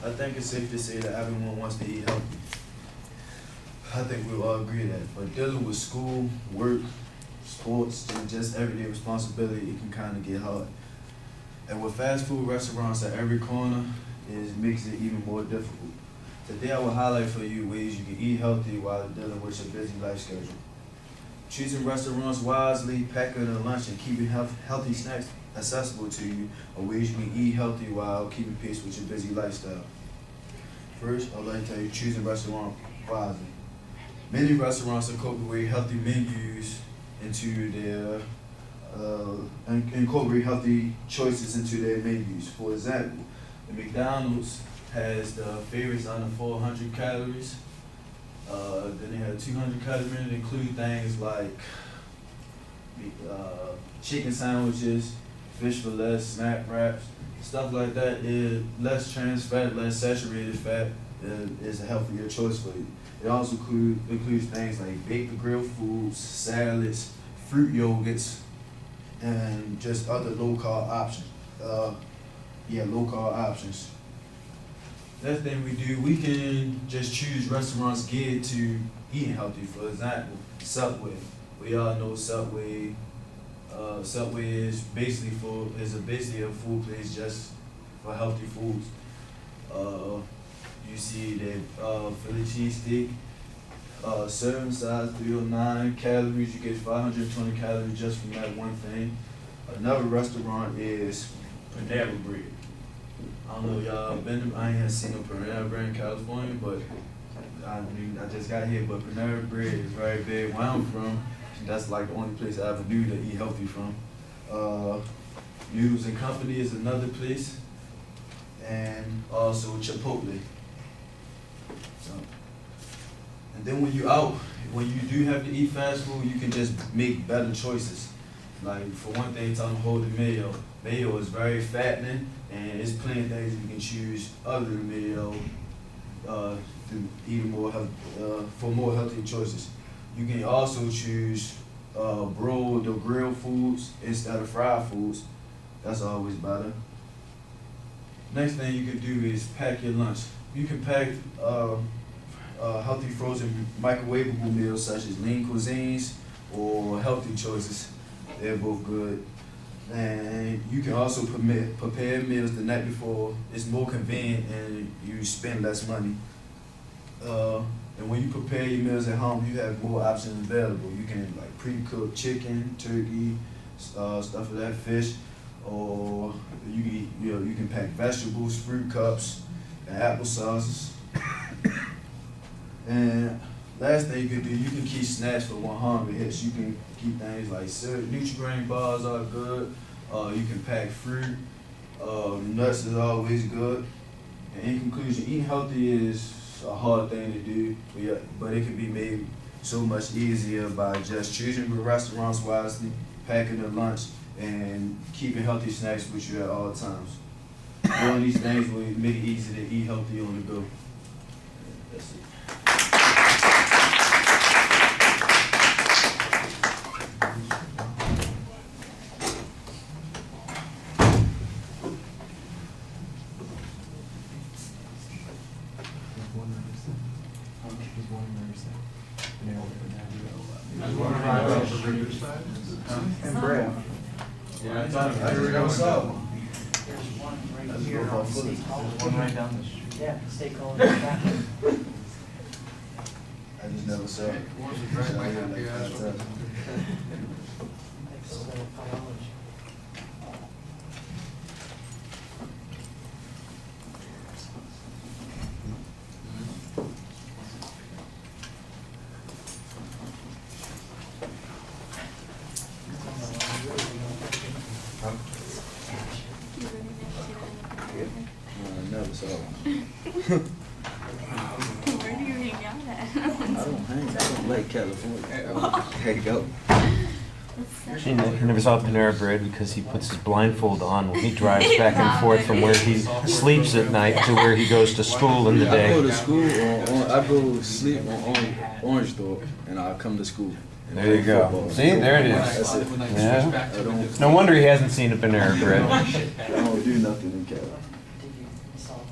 I think it's safe to say that everyone wants to eat healthy. I think we all agree that. But dealing with school, work, sports, and just everyday responsibility, it can kind of get hard. And with fast food restaurants at every corner, it makes it even more difficult. Today I will highlight for you ways you can eat healthy while dealing with your busy life schedule. Choosing restaurants wisely, packing a lunch, and keeping healthy snacks accessible to you are ways you can eat healthy while keeping pace with your busy lifestyle. First, I'd like to tell you choosing restaurant wisely. Many restaurants incorporate healthy menus into their incorporate healthy choices into their menus. For example, the McDonald's has the favorites under 400 calories. Then they have 200 calories that include things like chicken sandwiches, fish fillets, snack wraps, stuff like that. Is less trans fat, less saturated fat is a healthier choice for you. It also includes things like baked grilled foods, salads, fruit yogurts, and just other low-carb options. Low-carb options. Next thing we do, we can just choose restaurants geared to eating healthy. For example, Subway. We all know Subway. Subway is basically basically a food place just for healthy foods. You see that Philly cheesesteak, serving size 309 calories. You get 520 calories just from that one thing. Another restaurant is Panera Bread. I don't know if y'all been to, I ain't seen no Panera Bread in California, but I just got here. But Panera Bread is very big where I'm from. That's like the only place I ever knew to eat healthy from. Noodles and Company is another place, and also Chipotle. So, and then when you out, when you do have to eat fast food, you can just make better choices. Like for one thing, talking about holy mayo. Mayo is very fattening, and there's plenty of things you can choose other than mayo to eat for more healthy choices. You can also choose broiled or grilled foods instead of fried foods. That's always better. Next thing you can do is pack your lunch. You can pack healthy frozen microwavable meals such as lean cuisines or healthy choices. They're both good. And you can also prepare meals the night before. It's more convenient and you spend less money. And when you prepare your meals at home, you have more options available. You can like pre-cook chicken, turkey, stuff like that, fish, or you can pack vegetables, fruit cups, and applesauces. And last thing you can do, you can keep snacks for when hunger hits. You can keep things like Nutri-Grain bars are good. You can pack fruit. Nuts is always good. And in conclusion, eating healthy is a hard thing to do, but it can be made so much easier by just choosing the restaurants wisely, packing a lunch, and keeping healthy snacks with you at all times. Doing these things will make it easy to eat healthy on the go. That's it. And bread. Yeah, I thought I saw one. There's one right here on State College. One right down the street. Yeah, State College. Back. I just never saw it. Thanks for the college. I never saw one. Where do you hang out at? I don't like California. There you go. He never saw Panera Bread because he puts his blindfold on when he drives back and forth from where he sleeps at night to where he goes to school in the I go to day. school I go to sleep on Orange Thorpe, and I come to school. There you go. See, there it That's is. it. Yeah. I don't, No wonder he hasn't seen a Panera Bread. I don't do nothing in Cali. Did you install one?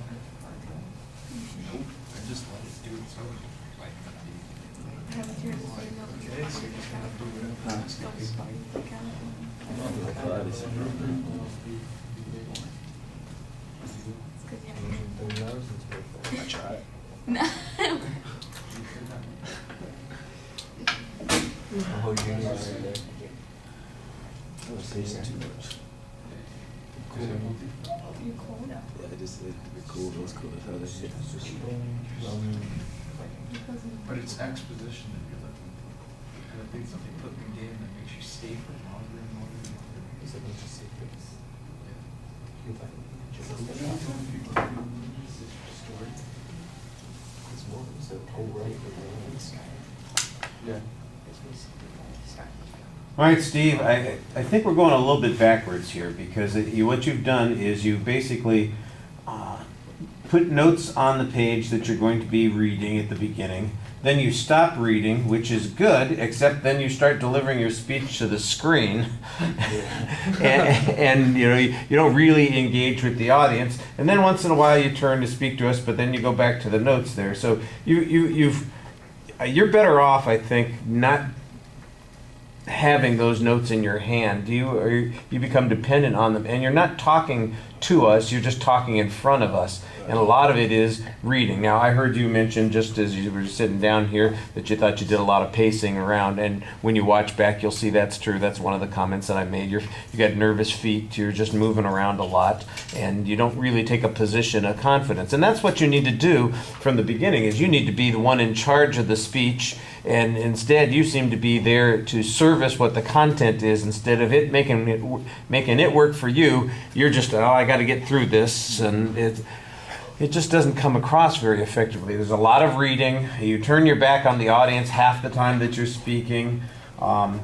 I tried. No. I was pacing too much. You cold? Yeah, I just said it cool. It was cool. That's how they hit. But it's exposition that you're looking for. And I think something put in the game that makes you stay for longer and longer and longer. Yeah. All right, Steve, I think we're going a little bit backwards here because what you've done is you basically put notes on the page that you're going to be reading at the beginning. Then you stop reading, which is good, except then you start delivering your speech to the screen. and you know, you don't really engage with the audience. And then once in a while you turn to speak to us, but then you go back to the notes there. So you're better off, I think, not having those notes in your hand. You become dependent on them, and you're not talking to us, you're just talking in front of us. And a lot of it is reading. Now, I heard you mention, just as you were sitting down here, that you thought you did a lot of pacing around, and when you watch back, you'll see that's true. That's one of the comments that I made. You got nervous feet, you're just moving around a lot, and you don't really take a position of confidence. And that's what you need to do from the beginning, is you need to be the one in charge of the speech, and instead you seem to be there to service what the content is. Instead of making it work for you, you're just, oh, I got to get through this, and it just doesn't come across very effectively. There's a lot of reading. You turn your back on the audience half the time that you're speaking. I'll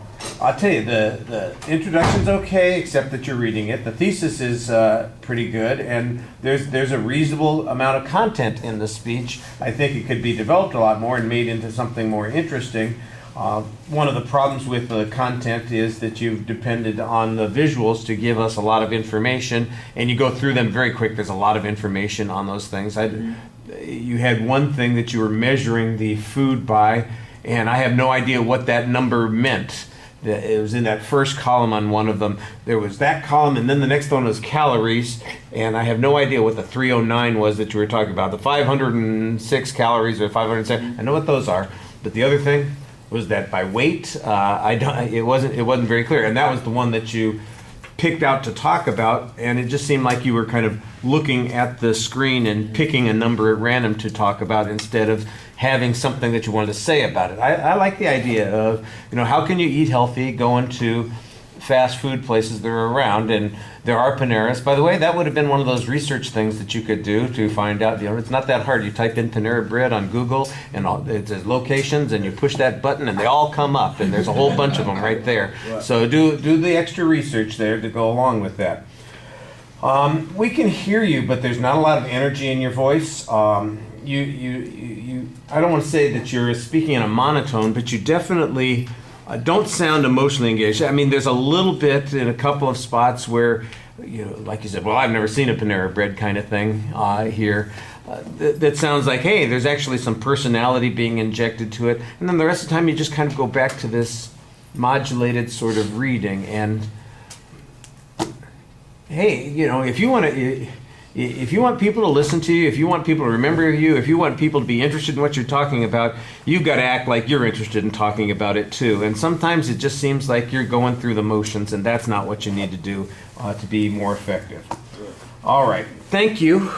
tell you, the introduction's okay, except that you're reading it. The thesis is pretty good, and there's a reasonable amount of content in the speech. I think it could be developed a lot more and made into something more interesting. One of the problems with the content is that you've depended on the visuals to give us a lot of information, and you go through them very quick. There's a lot of information on those things. You had one thing that you were measuring the food by, and I have no idea what that number meant. It was in that first column on one of them. There was that column, and then the next one was calories, and I have no idea what the 309 was that you were talking about. The 506 calories or 507, I know what those are, but the other thing was that by weight. It wasn't very clear, and that was the one that you picked out to talk about, and it just seemed like you were kind of looking at the screen and picking a number at random to talk about instead of having something that you wanted to say about it. I like the idea of, how can you eat healthy going to fast food places that are around, and there are Paneras. By the way, that would have been one of those research things that you could do to find out, it's not that hard. You type in Panera Bread on Google, and it says locations, and you push that button, and they all come up, and there's a whole bunch of them right there. Right. So do the extra research there to go along with that. We can hear you, but there's not a lot of energy in your voice. I don't want to say that you're speaking in a monotone, but you definitely don't sound emotionally engaged. I mean, there's a little bit in a couple of spots where, like you said, well, I've never seen a Panera Bread kind of thing here. That sounds like, hey, there's actually some personality being injected to it. And then the rest of the time, you just kind of go back to this modulated sort of reading. And, hey, if you want people to listen to you, if you want people to remember you, if you want people to be interested in what you're talking about, you've got to act like you're interested in talking about it too. And sometimes it just seems like you're going through the motions, and that's not what you need to do to be more effective. All right. Thank you.